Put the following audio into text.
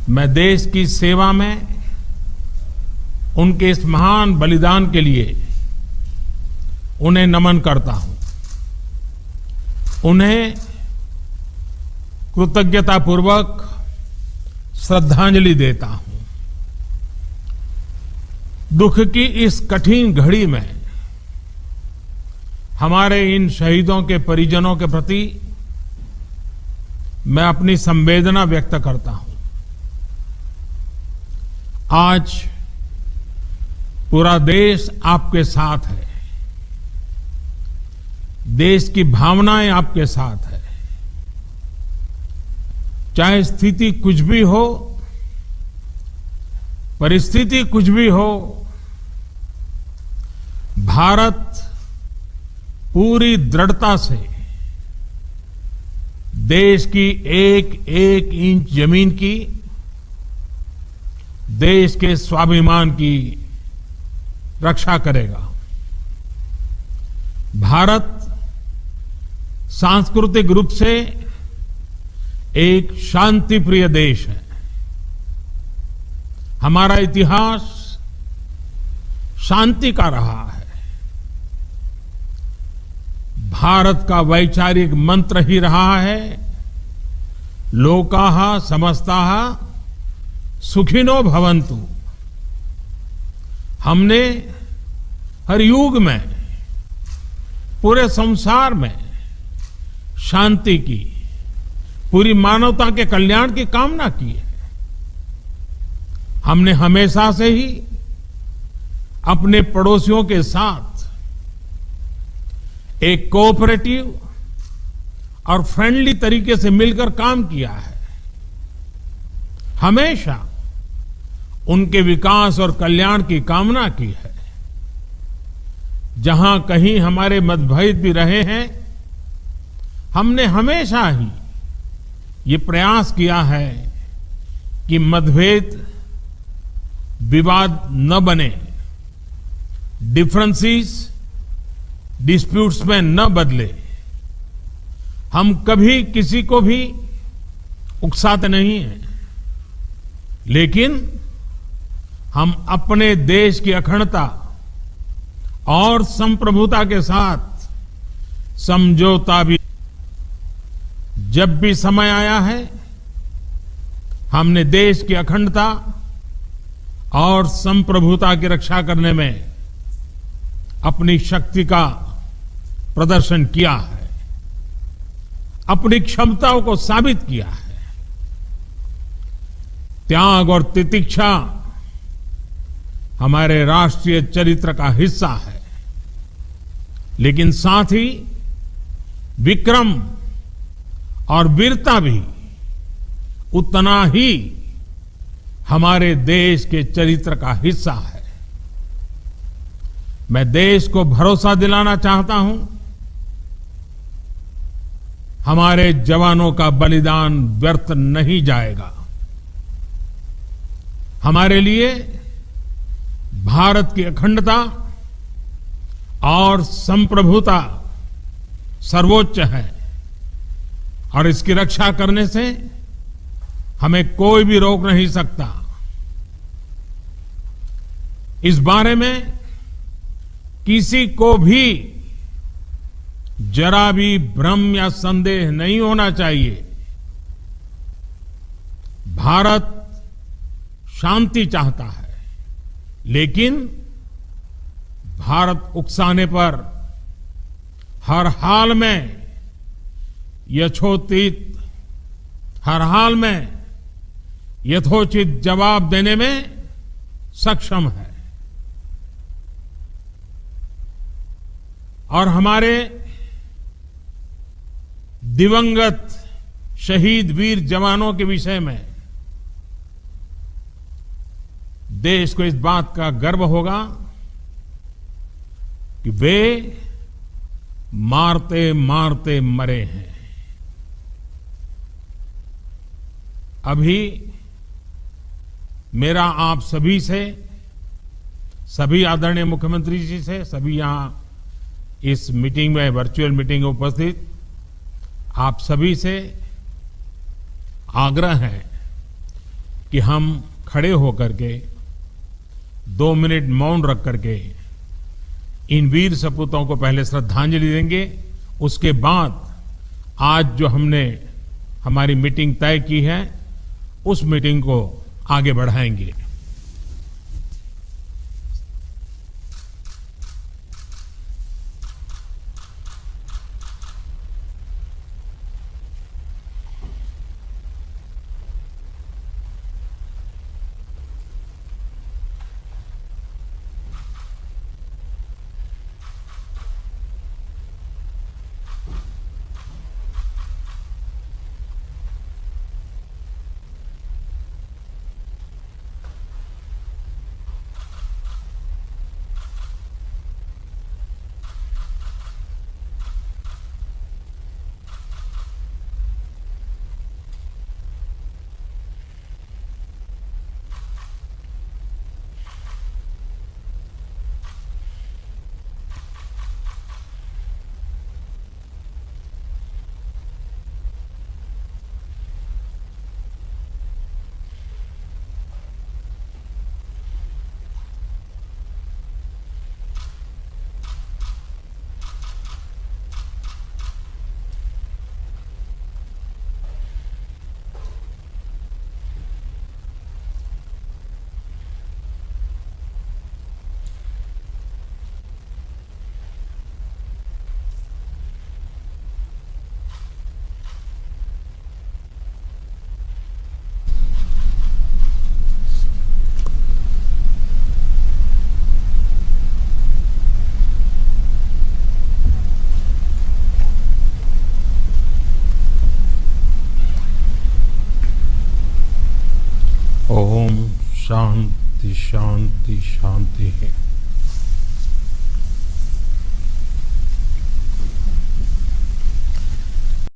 मैं देश की सेवा में उनके इस महान बलिदान के लिए उन्हें नमन करता हूं, उन्हें कृतज्ञतापूर्वक श्रद्धांजलि देता हूं। दुख की इस कठिन घड़ी में हमारे इन शहीदों के परिजनों के प्रति मैं अपनी संवेदना व्यक्त करता हूं। आज पूरा देश आपके साथ है, देश की भावनाएं आपके साथ है। चाहे स्थिति कुछ भी हो, परिस्थिति कुछ भी हो, भारत पूरी दृढ़ता से देश की एक एक इंच जमीन की, देश के स्वाभिमान की रक्षा करेगा। भारत सांस्कृतिक रूप से एक शांतिप्रिय देश है। हमारा इतिहास शांति का रहा है। भारत का वैचारिक मंत्र ही रहा है, लोकाः समस्ताः सुखिनो भवन्तु। हमने हर युग में, पूरे संसार में शांति की, पूरी मानवता के कल्याण की कामना की है। हमने हमेशा से ही अपने पड़ोसियों के साथ एक कोऑपरेटिव और फ्रेंडली तरीके से मिलकर काम किया है। हमेशा उनके विकास और कल्याण की कामना की है। जहां कहीं हमारे मतभेद भी रहे हैं, हमने हमेशा ही ये प्रयास किया है कि मतभेद विवाद न बने, डिफरेंसेस डिस्प्यूट्स में न बदले। हम कभी किसी को भी उकसाते नहीं हैं, लेकिन हम अपने देश की अखंडता और संप्रभुता के साथ समझौता भी, जब भी समय आया है, हमने देश की अखंडता और संप्रभुता की रक्षा करने में अपनी शक्ति का प्रदर्शन किया है, अपनी क्षमताओं को साबित किया है। त्याग और तितिक्षा हमारे राष्ट्रीय चरित्र का हिस्सा है, लेकिन साथ ही विक्रम और वीरता भी उतना ही हमारे देश के चरित्र का हिस्सा है। मैं देश को भरोसा दिलाना चाहता हूं, हमारे जवानों का बलिदान व्यर्थ नहीं जाएगा। हमारे लिए भारत की अखंडता और संप्रभुता सर्वोच्च है, और इसकी रक्षा करने से हमें कोई भी रोक नहीं सकता। इस बारे में किसी को भी जरा भी भ्रम या संदेह नहीं होना चाहिए। भारत शांति चाहता है, लेकिन भारत उकसाने पर हर हाल में यथोचित, हर हाल में यथोचित जवाब देने में सक्षम है। और हमारे दिवंगत शहीद वीर जवानों के विषय में देश को इस बात का गर्व होगा कि वे मारते मारते मरे हैं। अभी मेरा आप सभी से, सभी आदरणीय मुख्यमंत्री जी से, सभी यहां इस मीटिंग में, वर्चुअल मीटिंग में उपस्थित आप सभी से आग्रह है कि हम खड़े होकर के 2 मिनट मौन रख करके इन वीर सपूतों को पहले श्रद्धांजलि देंगे। उसके बाद आज जो हमने हमारी मीटिंग तय की है उस मीटिंग को आगे बढ़ाएंगे। ओम शांति शांति शांति है।